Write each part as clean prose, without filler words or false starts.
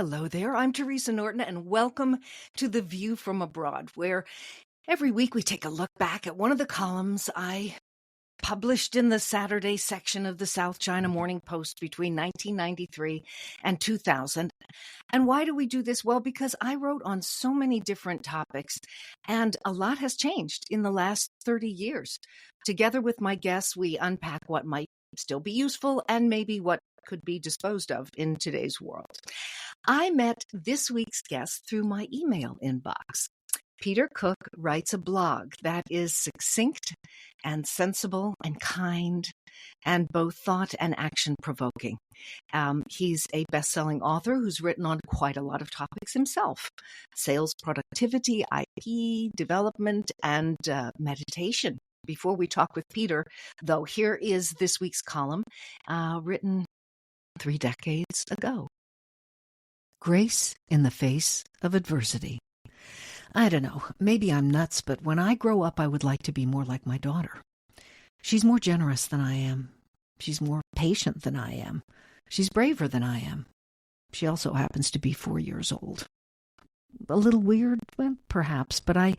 Hello there, I'm Teresa Norton, and welcome to The View from Abroad, where every week we take a look back at one of the columns I published in the Saturday section of the South China Morning Post between 1993 and 2000. And why do we do this? Well, because I wrote on so many different topics, and a lot has changed in the last 30 years. Together with my guests, we unpack what might still be useful and maybe what could be disposed of in today's world. I met this week's guest through my email inbox. Peter Cook writes a blog that is succinct and sensible and kind and both thought and action provoking. He's a best-selling author who's written on quite a lot of topics himself: sales, productivity, IP, development, and meditation. Before we talk with Peter, though, here is this week's column written 3 decades ago. Grace in the face of adversity. I don't know, maybe I'm nuts, but when I grow up, I would like to be more like my daughter. She's more generous than I am. She's more patient than I am. She's braver than I am. She also happens to be 4 years old. A little weird, well, perhaps, but I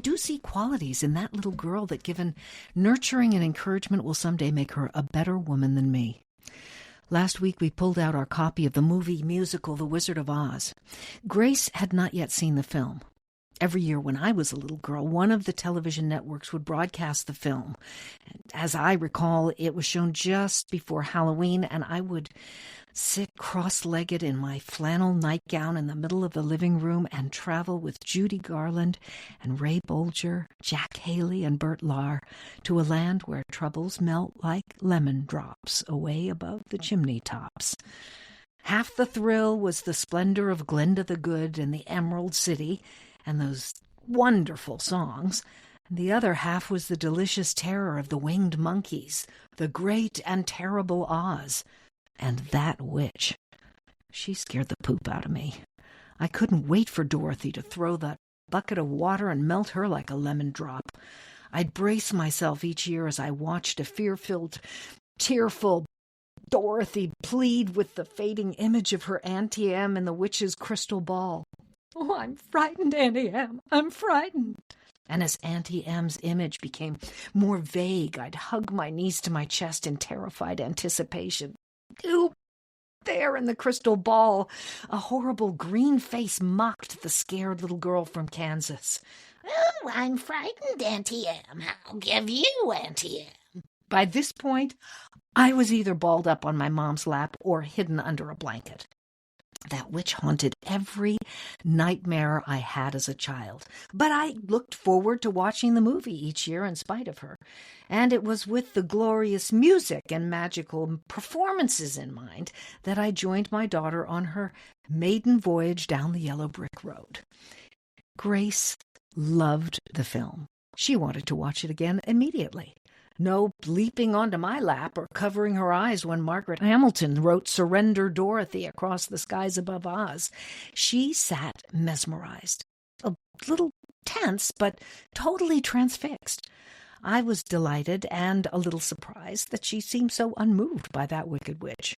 do see qualities in that little girl that, given nurturing and encouragement, will someday make her a better woman than me. Last week, we pulled out our copy of the movie musical The Wizard of Oz. Grace had not yet seen the film. Every year when I was a little girl, one of the television networks would broadcast the film. As I recall, it was shown just before Halloween, and I would sit cross-legged in my flannel nightgown in the middle of the living room and travel with Judy Garland and Ray Bolger, Jack Haley, and Bert Lahr to a land where troubles melt like lemon drops away above the chimney tops. Half the thrill was the splendor of Glinda the Good and the Emerald City and those wonderful songs. And the other half was the delicious terror of the winged monkeys, the great and terrible Oz. And that witch, she scared the poop out of me. I couldn't wait for Dorothy to throw that bucket of water and melt her like a lemon drop. I'd brace myself each year as I watched a fear-filled, tearful Dorothy plead with the fading image of her Auntie Em in the witch's crystal ball. "Oh, I'm frightened, Auntie Em, I'm frightened." And as Auntie Em's image became more vague, I'd hug my knees to my chest in terrified anticipation. Ooh, there in the crystal ball, a horrible green face mocked the scared little girl from Kansas. "Oh, I'm frightened, Auntie Em. I'll give you, Auntie Em." By this point, I was either balled up on my mom's lap or hidden under a blanket. That witch haunted every nightmare I had as a child. But I looked forward to watching the movie each year in spite of her. And it was with the glorious music and magical performances in mind that I joined my daughter on her maiden voyage down the yellow brick road. Grace loved the film. She wanted to watch it again immediately. No leaping onto my lap or covering her eyes when Margaret Hamilton wrote "Surrender, Dorothy" across the skies above Oz. She sat mesmerized, a little tense, but totally transfixed. I was delighted and a little surprised that she seemed so unmoved by that wicked witch.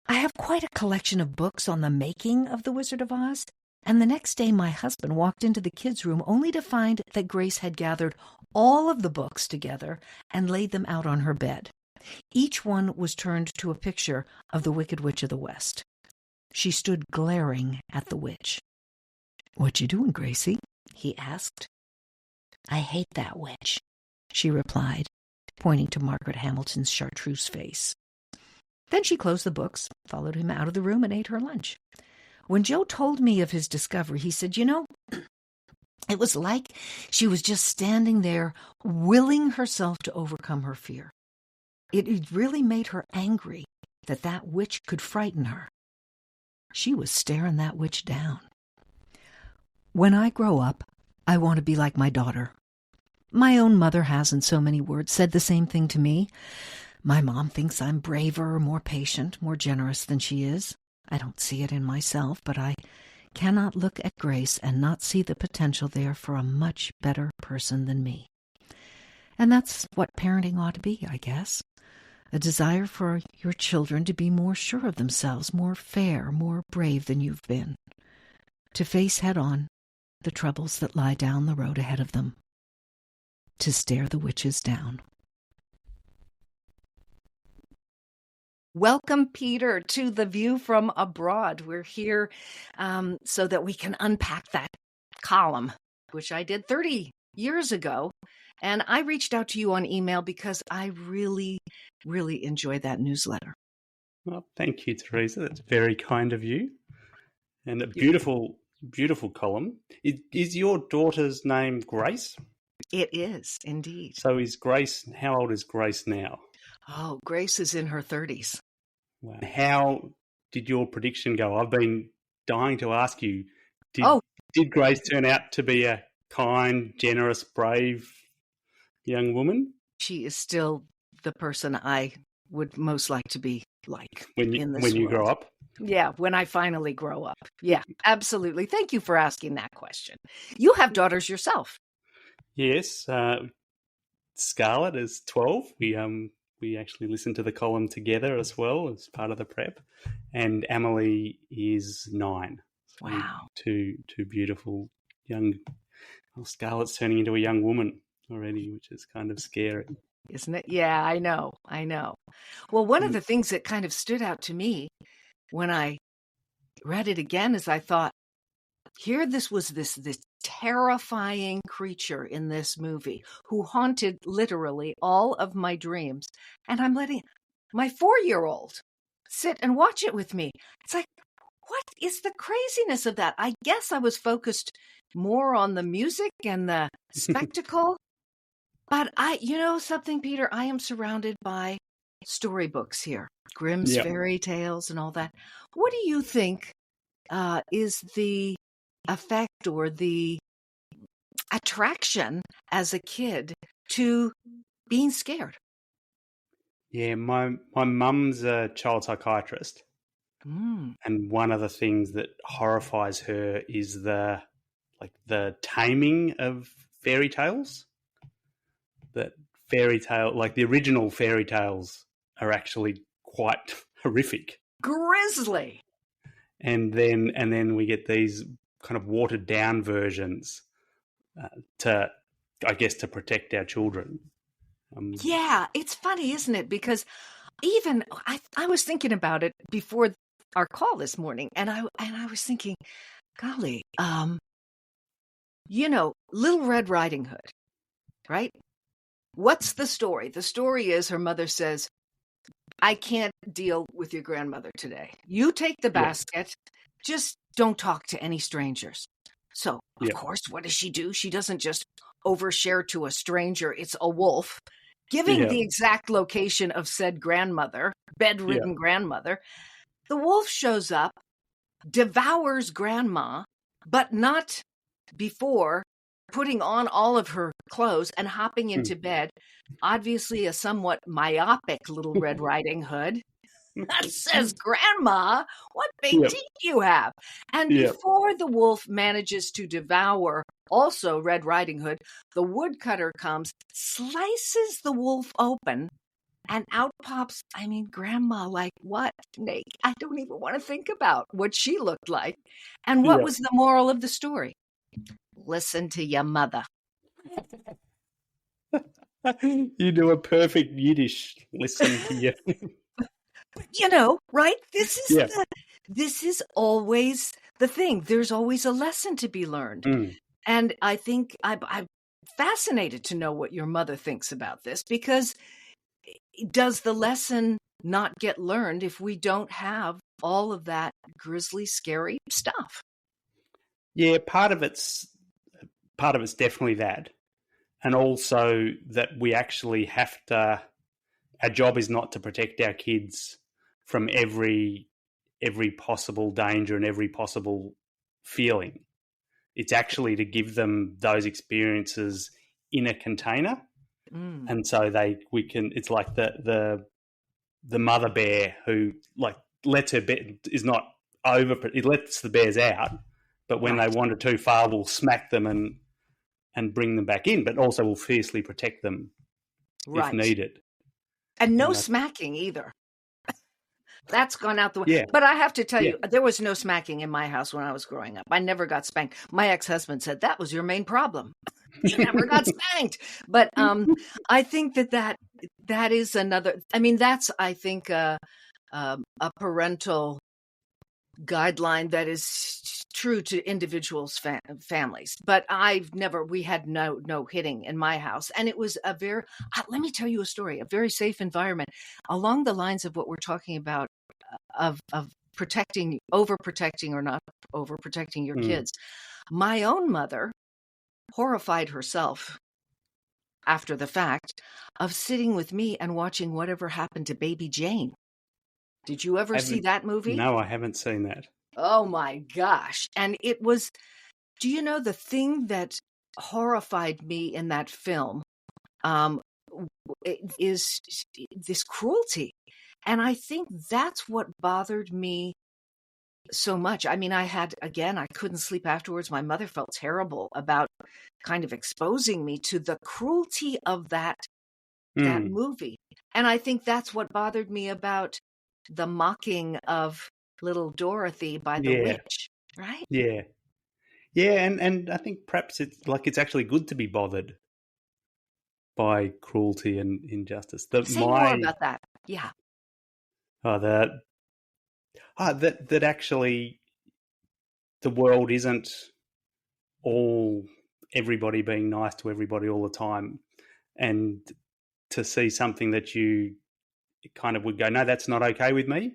I have quite a collection of books on the making of The Wizard of Oz, and the next day my husband walked into the kids' room only to find that Grace had gathered all of the books together and laid them out on her bed. Each one was turned to a picture of the Wicked Witch of the West. She stood glaring at the witch. "What you doing, Gracie?" he asked. "I hate that witch," she replied, pointing to Margaret Hamilton's chartreuse face. Then she closed the books, followed him out of the room, and ate her lunch. When Joe told me of his discovery, he said, it was like she was just standing there, willing herself to overcome her fear. It really made her angry that that witch could frighten her. She was staring that witch down. When I grow up, I want to be like my daughter. My own mother has, in so many words, said the same thing to me. My mom thinks I'm braver, more patient, more generous than she is. I don't see it in myself, but I cannot look at Grace and not see the potential there for a much better person than me. And that's what parenting ought to be, I guess. a desire for your children to be more sure of themselves, more fair, more brave than you've been, to face head-on the troubles that lie down the road ahead of them, to stare the witches down. Welcome, Peter, to The View from Abroad. We're here so that we can unpack that column, which I did 30 years ago. And I reached out to you on email because I really, really enjoy that newsletter. Well, thank you, Teresa. That's very kind of you. And a beautiful, beautiful column. Is your daughter's name Grace? It is, indeed. So how old is Grace now? Oh, Grace is in her 30s. Wow. How did your prediction go? I've been dying to ask you, did Grace turn out to be a kind, generous, brave young woman? She is still the person I would most like to be like when you grow up. Yeah, when I finally grow up. Yeah, absolutely. Thank you for asking that question. You have daughters yourself. Yes, Scarlett is 12. We actually listened to the column together as well as part of the prep, and Emily is 9. So wow, two beautiful young. Well, Scarlett's turning into a young woman already, which is kind of scary. Isn't it? Yeah, I know. Well, one of the things that kind of stood out to me when I read it again is I thought, here this was this terrifying creature in this movie who haunted literally all of my dreams. And I'm letting my 4-year-old sit and watch it with me. It's like, what is the craziness of that? I guess I was focused more on the music and the spectacle. But you know something, Peter, I am surrounded by storybooks here, Grimm's fairy tales and all that. What do you think is the effect or the attraction as a kid to being scared? Yeah, my mum's a child psychiatrist. And one of the things that horrifies her is the taming of fairy tales. That the original fairy tales are actually quite horrific. Grisly. And then we get these kind of watered down versions to protect our children. Yeah, it's funny, isn't it? Because even I was thinking about it before our call this morning, and I was thinking, golly, Little Red Riding Hood, right? What's the story? The story is her mother says, I can't deal with your grandmother today. You take the basket, just don't talk to any strangers. So, of course, what does she do? She doesn't just overshare to a stranger. It's a wolf giving the exact location of said grandmother, bedridden grandmother. The wolf shows up, devours grandma, but not before putting on all of her clothes and hopping into bed. Obviously a somewhat myopic Little Red Riding Hood that says, Grandma, what big teeth you have. And before the wolf manages to devour also Red Riding Hood, the woodcutter comes, slices the wolf open, and out pops, Grandma, like what? Snake? I don't even want to think about what she looked like. And what was the moral of the story? Listen to your mother. You do a perfect Yiddish. Listen to you. Right? This is always the thing. There's always a lesson to be learned. And I think I'm fascinated to know what your mother thinks about this, because does the lesson not get learned if we don't have all of that grisly, scary stuff? Yeah, part of it's definitely that. And also that we actually have to, our job is not to protect our kids from every possible danger and every possible feeling. It's actually to give them those experiences in a container. And so it's like the mother bear who lets her is not over, it lets the bears out, but when they wander too far, will smack them and bring them back in, but also will fiercely protect them if needed. And no smacking either. That's gone out the way. Yeah. But I have to tell Yeah. you, there was no smacking in my house when I was growing up. I never got spanked. My ex-husband said that was your main problem. You never got spanked. But I think that is another. I mean, that's I think a parental guideline that is true to individuals' families. But we had no hitting in my house, and it was a very. Let me tell you a story. A very safe environment, along the lines of what we're talking about of protecting, overprotecting, or not overprotecting your kids. My own mother horrified herself after the fact of sitting with me and watching Whatever Happened to Baby Jane. Did you ever see that movie? No, I haven't seen that. Oh my gosh. And it was, do you know the thing that horrified me in that film is this cruelty. And I think that's what bothered me so much. I mean, I couldn't sleep afterwards. My mother felt terrible about kind of exposing me to the cruelty of that movie. And I think that's what bothered me about the mocking of little Dorothy by the witch, right? Yeah. Yeah, and I think perhaps it's actually good to be bothered by cruelty and injustice. Say more about that. Yeah. That actually the world isn't all everybody being nice to everybody all the time, and to see something that you kind of would go, no, that's not okay with me.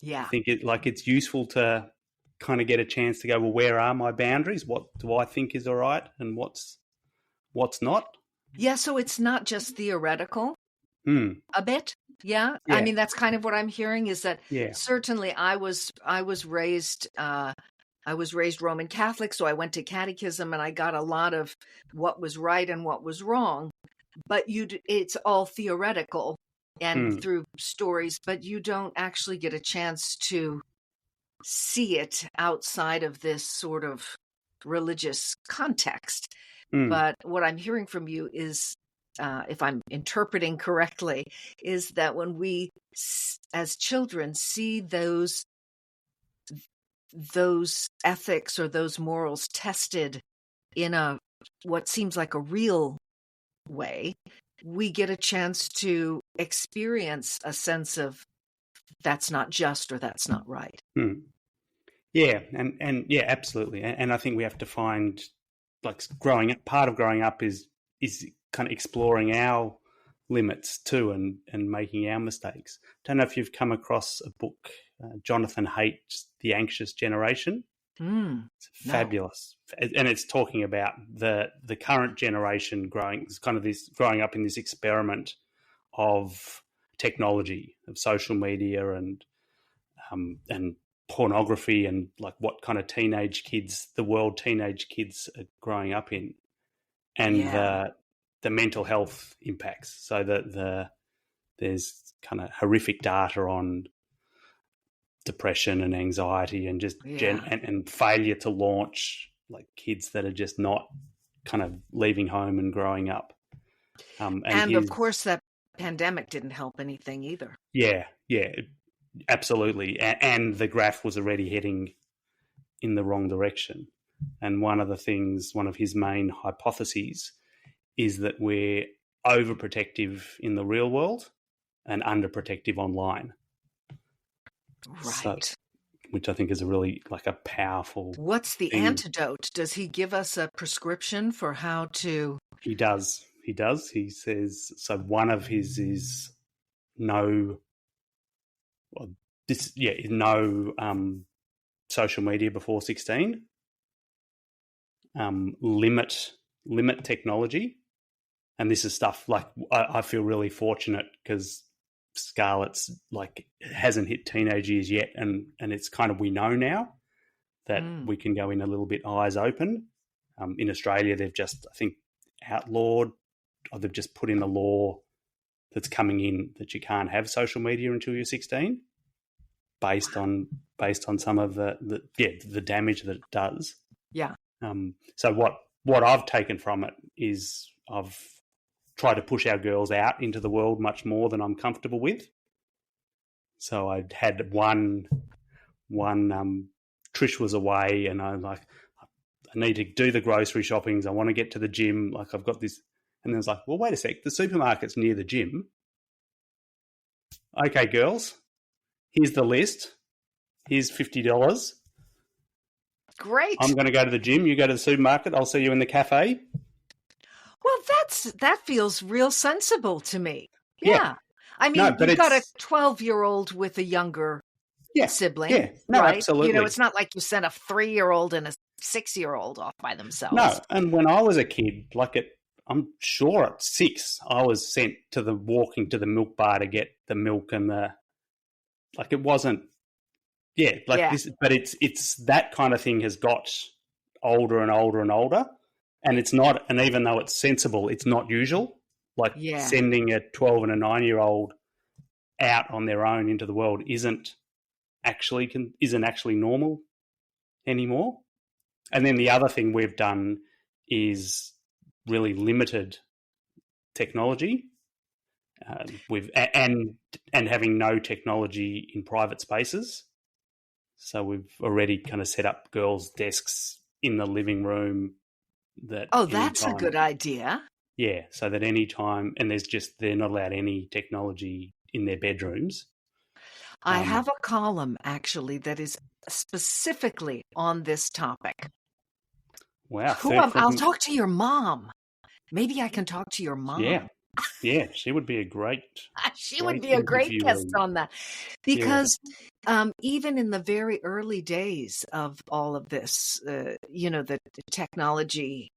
Yeah. I think it's useful to kind of get a chance to go, well, where are my boundaries? What do I think is all right, and what's not? Yeah, so it's not just theoretical a bit. Yeah. I mean, that's kind of what I'm hearing is that certainly I was raised Roman Catholic, so I went to catechism and I got a lot of what was right and what was wrong, but it's all theoretical and through stories, but you don't actually get a chance to see it outside of this sort of religious context. But what I'm hearing from you is, if I'm interpreting correctly, is that when we, as children, see those ethics or those morals tested in what seems like a real way, we get a chance to experience a sense of that's not just or that's not right. Yeah, and yeah, absolutely. And I think we have to find, part of growing up is kind of exploring our limits too, and making our mistakes. Don't know if you've come across a book, Jonathan Haidt's The Anxious Generation. It's fabulous. And it's talking about the current generation growing up in this experiment of technology, of social media and pornography, and like what kind of teenage kids are growing up in, and the mental health impacts. So that there's kind of horrific data on depression and anxiety and just and failure to launch, like kids that are just not kind of leaving home and growing up. And of course that pandemic didn't help anything either. Yeah, absolutely. And the graph was already heading in the wrong direction. And one of his main hypotheses is that we're overprotective in the real world and underprotective online. Right. Which I think is a really a powerful. What's the antidote? Does he give us a prescription for how to? He does. He says, so one of his is no social media before 16. Limit technology. And this is stuff I feel really fortunate because Scarlett's hasn't hit teenage years yet, and it's kind of, we know now that we can go in a little bit eyes open. In Australia, they've just, I think, outlawed, or they've just put in a law that's coming in that you can't have social media until you're 16, based on some of the damage that it does. Yeah. So what I've taken from it is I've try to push our girls out into the world much more than I'm comfortable with. So I had one Trish was away, and I'm like, I need to do the grocery shoppings. I want to get to the gym. Like, I've got this. And then it's like, well, wait a sec. The supermarket's near the gym. Okay, girls, here's the list. Here's $50. Great. I'm going to go to the gym. You go to the supermarket. I'll see you in the cafe. Well, that feels real sensible to me. Yeah. I mean, No, but you've got a 12-year-old with a younger sibling. Yeah, no, right? absolutely. You know, it's not like you sent a 3-year-old and a 6-year-old off by themselves. No, and when I was a kid, I'm sure at 6, I was sent to walking to the milk bar to get the milk and it wasn't, this, but it's that kind of thing has got older and older and older, and it's not, and even though it's sensible, it's not usual. Sending a 12 and a 9-year-old out on their own into the world isn't actually normal anymore. And then the other thing we've done is really limited technology. And having no technology in private spaces. So we've already kind of set up girls' desks in the living room. That's a good idea. Yeah, so that any time, and they're not allowed any technology in their bedrooms. I have a column actually that is specifically on this topic. Wow. I'll talk to your mom. Maybe I can talk to your mom. Yeah, she would be a great guest on that. Because even in the very early days of all of this, the technology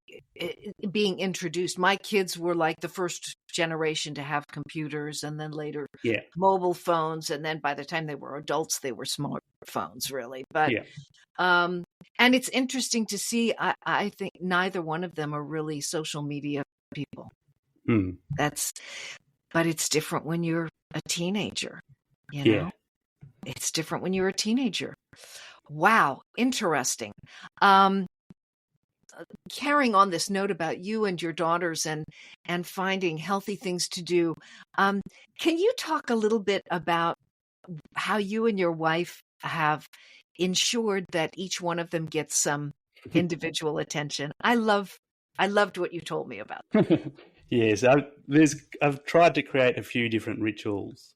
being introduced, my kids were like the first generation to have computers, and then later mobile phones. And then by the time they were adults, they were smartphones, really. But and it's interesting to see, I think neither one of them are really social media people. But it's different when you're a teenager, know? It's different when you're a teenager. Wow. Interesting. Carrying on this note about you and your daughters and finding healthy things to do. Can you talk a little bit about how you and your wife have ensured that each one of them gets some individual attention? I loved what you told me about that. Yes, I've tried to create a few different rituals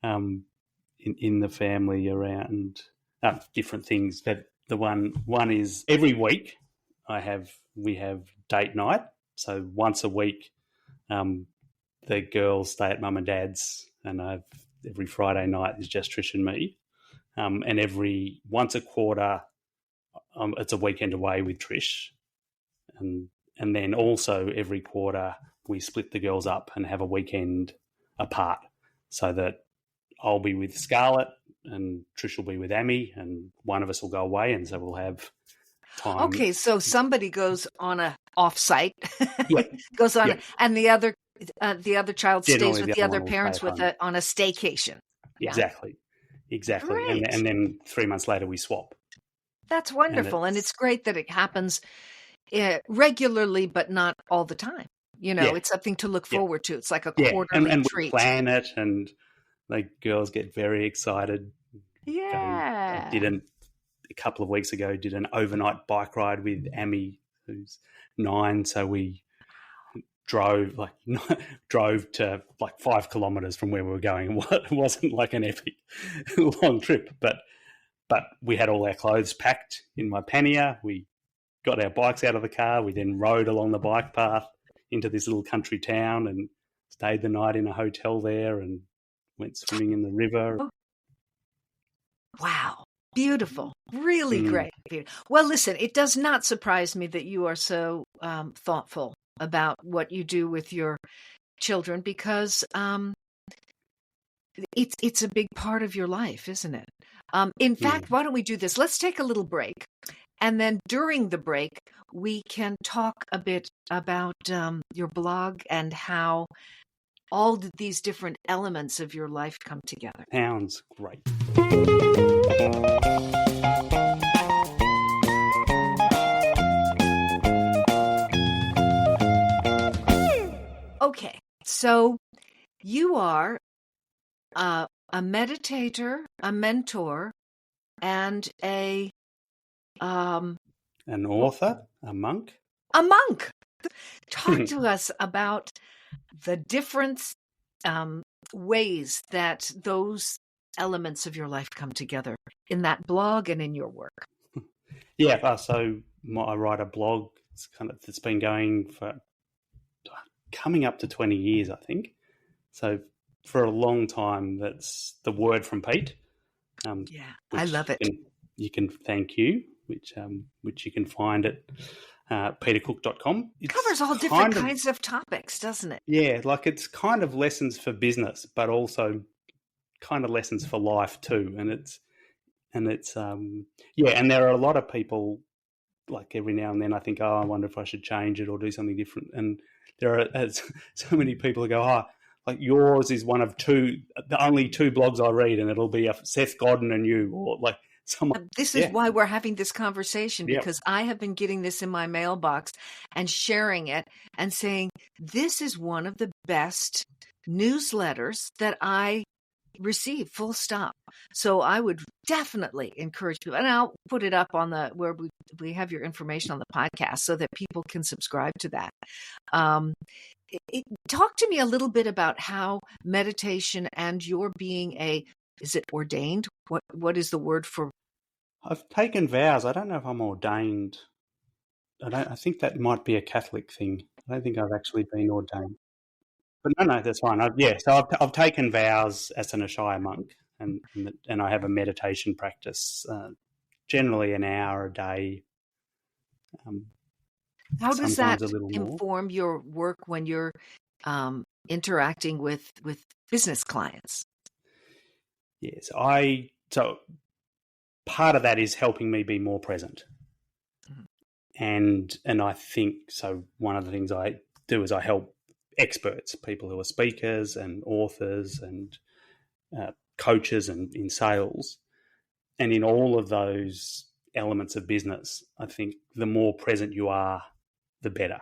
in the family around different things. But the one is every week we have date night. So once a week, the girls stay at mum and dad's, and every Friday night is just Trish and me. And once a quarter, it's a weekend away with Trish, and then also every quarter we split the girls up and have a weekend apart, so that I'll be with Scarlett and Trish will be with Amy, and one of us will go away, and so we'll have time. Okay, so somebody goes on a off-site, goes on, and the other child stays with the other parents on a staycation. Exactly. And then 3 months later we swap. That's wonderful, and it's great that it happens regularly, but not all the time. It's something to look forward to. It's like a quarterly and treat. We plan it, and the girls get very excited. Yeah. A couple of weeks ago, did an overnight bike ride with Amy, who's 9. So we drove to 5 kilometers from where we were going. It wasn't like an epic long trip, but we had all our clothes packed in my pannier. We got our bikes out of the car. We then rode along the bike path into this little country town and stayed the night in a hotel there and went swimming in the river. Wow. Beautiful. Really great. Well, listen, it does not surprise me that you are so thoughtful about what you do with your children, because it's a big part of your life, isn't it? In fact, why don't we do this? Let's take a little break. And then during the break, we can talk a bit about your blog and how all these different elements of your life come together. Sounds great. Okay, So you are a meditator, a mentor, and um, An author, a monk. a monk. Talk to us about the different ways that those elements of your life come together in that blog and in your work. Yeah, so I write a blog. It's been going for coming up to 20 years, I think. So for a long time, that's the word from Pete. Yeah, I Which love it. you can thank you, which you can find at petercook.com. Covers all different kinds of topics, doesn't it? Yeah, like it's kind of lessons for business, but also kind of lessons for life too. And and there are a lot of people, like every now and then I think, oh, I wonder if I should change it or do something different. And there are so many people who go, oh, like yours is one of the only two blogs I read, and it'll be a Seth Godin and you, or like someone. This is why we're having this conversation, Yep. because I have been getting this in my mailbox and sharing it and saying, this is one of the best newsletters that I receive, full stop. So I would definitely encourage people, and I'll put it up on where we have your information on the podcast so that people can subscribe to that. Talk to me a little bit about how meditation and your being is it ordained? What is the word for? I've taken vows. I don't know if I'm ordained. I think that might be a Catholic thing. I don't think I've actually been ordained. But no, that's fine. So I've taken vows as an Ashaya monk, and I have a meditation practice, generally an hour a day. How does that a little more. inform your work when you're interacting with business clients? Yes, so part of that is helping me be more present, and I think so. One of the things I do is I help experts, people who are speakers and authors and coaches and in sales, and in all of those elements of business, I think the more present you are, the better.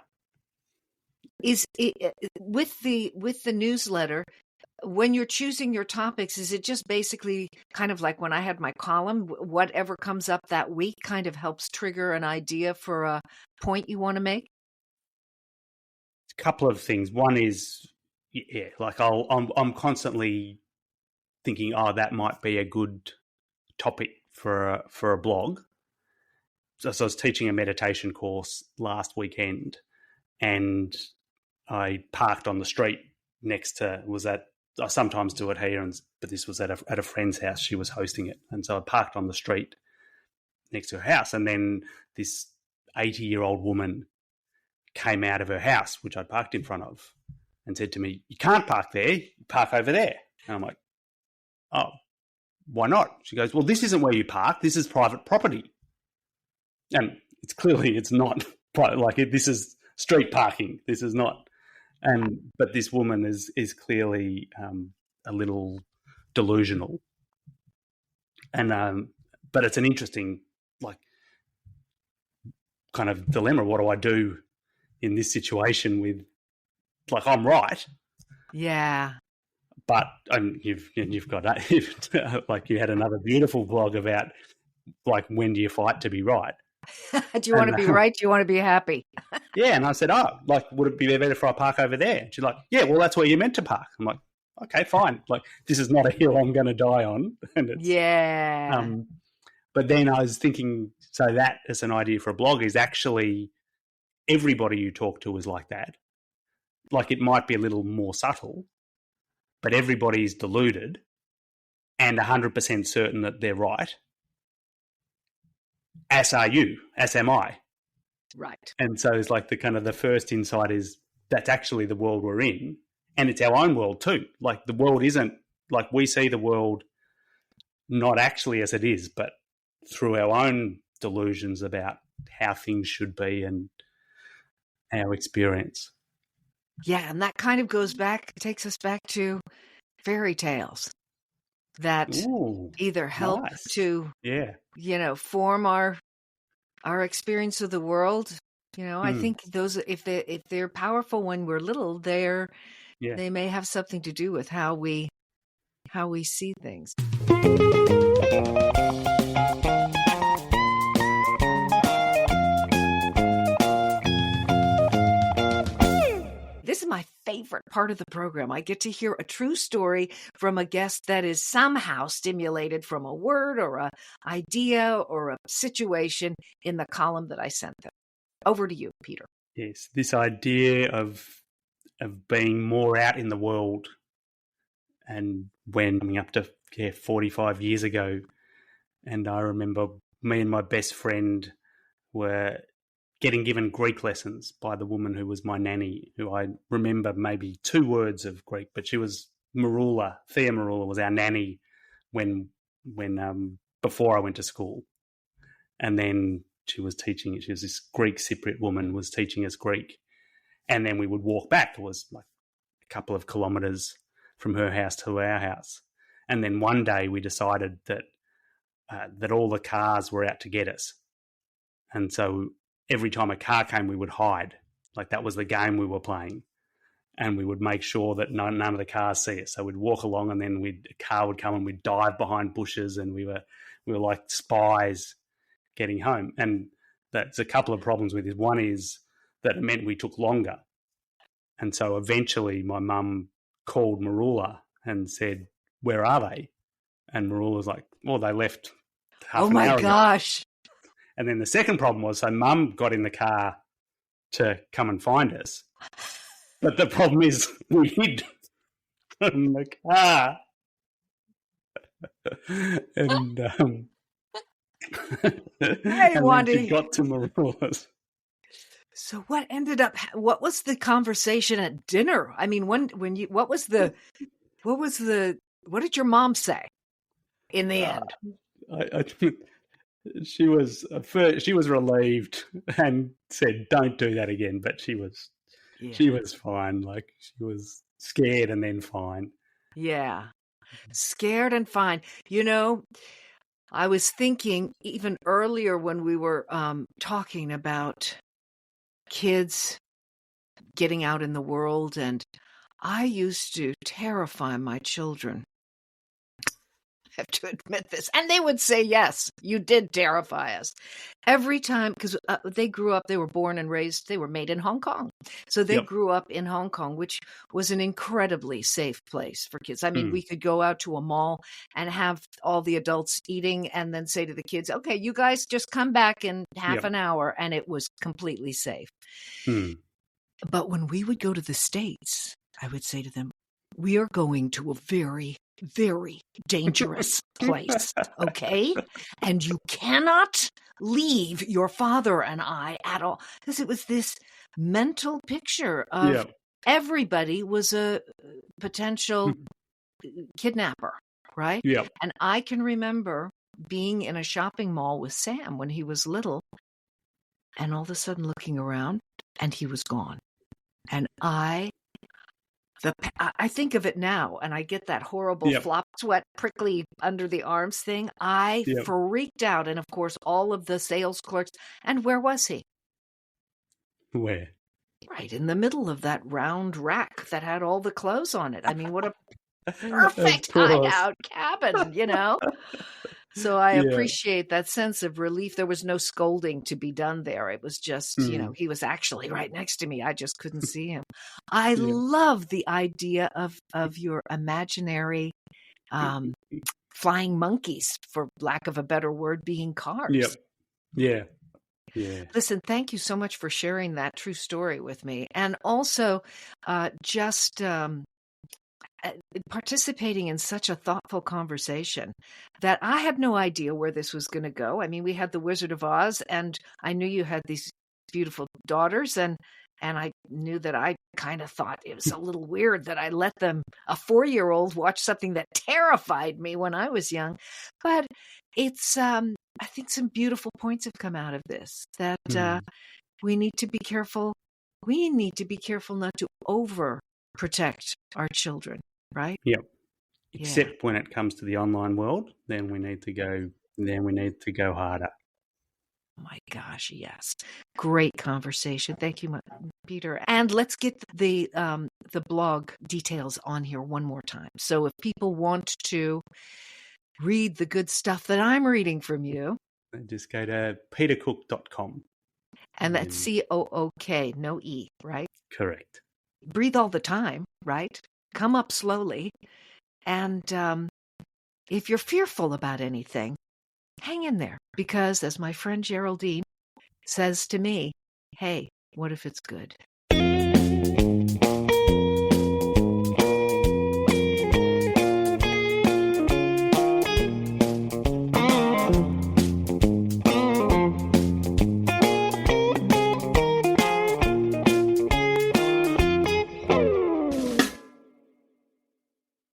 Is it, with the newsletter, when you're choosing your topics, is it just basically kind of like when I had my column, whatever comes up that week kind of helps trigger an idea for a point you want to make? A couple of things. One is, like I'm constantly thinking, oh, that might be a good topic for a blog. So I was teaching a meditation course last weekend, and I parked on the street next to I sometimes do it here, but this was at a friend's house. She was hosting it, and so I parked on the street next to her house, and then this 80-year-old woman came out of her house, which I'd parked in front of, and said to me, "You can't park there. Park over there." And I'm like, "Oh, why not?" She goes, "Well, this isn't where you park. This is private property." And it's not like this is street parking. This is not. But this woman is clearly a little delusional, and but it's an interesting kind of dilemma. What do I do in this situation with I'm right? Yeah. But you've got you had another beautiful blog about when do you fight to be right? Do you want to be right? Do you want to be happy? Yeah, and I said, oh, would it be better if I park over there? She's like, yeah, well, that's where you're meant to park. I'm like, okay, fine. This is not a hill I'm going to die on. And yeah. But then I was thinking, so that as an idea for a blog is actually everybody you talk to is like that. It might be a little more subtle, but everybody is deluded and 100% certain that they're right. As are you, as am I. Right. And so it's the kind of the first insight is that's actually the world we're in, and it's our own world too. The world isn't we see the world not actually as it is, but through our own delusions about how things should be and our experience. Yeah, and that kind of takes us back to fairy tales that either help to form our experience of the world. I think those if they're powerful when we're little, they're Yeah. They may have something to do with how we see things. This is my favorite part of the program. I get to hear a true story from a guest that is somehow stimulated from a word or a idea or a situation in the column that I sent them. Over to you, Peter. Yes, this idea of being more out in the world, and when coming up to 45 years ago, and I remember me and my best friend were getting given Greek lessons by the woman who was my nanny, who I remember maybe 2 words of Greek, but she was Marula. Thea Marula was our nanny when before I went to school, and then she was teaching. She was this Greek Cypriot woman, was teaching us Greek, and then we would walk back. It was like a couple of kilometres from her house to our house, and then one day we decided that that all the cars were out to get us, and so every time a car came, we would hide. Like that was the game we were playing, and we would make sure that none of the cars see us. So we'd walk along, and then a car would come, and we'd dive behind bushes, and we were like spies getting home. And that's a couple of problems with it. One is that it meant we took longer, and so eventually my mum called Marula and said, "Where are they?" And Marula was like, "Well, they left half an hour ago." Oh my gosh. And then the second problem was, so Mum got in the car to come and find us, but the problem is we hid from the car, and Hey, and then she Wandy. got to Marula's. So what ended up? What was the conversation at dinner? I mean, what did your mom say in the end? I she was relieved and said, "Don't do that again." But she was fine. Like she was scared and then fine. Yeah, scared and fine. I was thinking even earlier when we were talking about kids getting out in the world, and I used to terrify my children. I have to admit this. And they would say, yes, you did terrify us. Every time, because they grew up, they were born and raised, they were made in Hong Kong. So they grew up in Hong Kong, which was an incredibly safe place for kids. I mean, we could go out to a mall and have all the adults eating and then say to the kids, okay, you guys just come back in half an hour. And it was completely safe. But when we would go to the States, I would say to them, we are going to a very, very dangerous place, okay? And you cannot leave your father and I at all. Because it was this mental picture of everybody was a potential kidnapper, right? Yeah. And I can remember being in a shopping mall with Sam when he was little, and all of a sudden looking around, and he was gone. And I think of it now, and I get that horrible flop sweat, prickly under the arms thing. I freaked out. And of course, all of the sales clerks. And where was he? Where? Right in the middle of that round rack that had all the clothes on it. I mean, what a perfect hideout cabin, So I appreciate that sense of relief. There was no scolding to be done there. It was just, he was actually right next to me. I just couldn't see him. I love the idea of your imaginary flying monkeys, for lack of a better word, being cars. Yeah. Listen, thank you so much for sharing that true story with me. And also just participating in such a thoughtful conversation that I had no idea where this was going to go. I mean, we had the Wizard of Oz, and I knew you had these beautiful daughters, and I knew that I kind of thought it was a little weird that I let a 4-year-old watch something that terrified me when I was young. But it's, I think some beautiful points have come out of this, that we need to be careful. We need to be careful not to overprotect our children. Right? Yep. Except when it comes to the online world, then we need to go harder. my gosh, yes. Great conversation. Thank you, Peter. And let's get the blog details on here one more time. So if people want to read the good stuff that I'm reading from you, just go to petercook.com. and that's COOK, no E, right? Correct. Breathe all the time, right? Come up slowly. And if you're fearful about anything, hang in there, because as my friend Geraldine says to me, hey, what if it's good?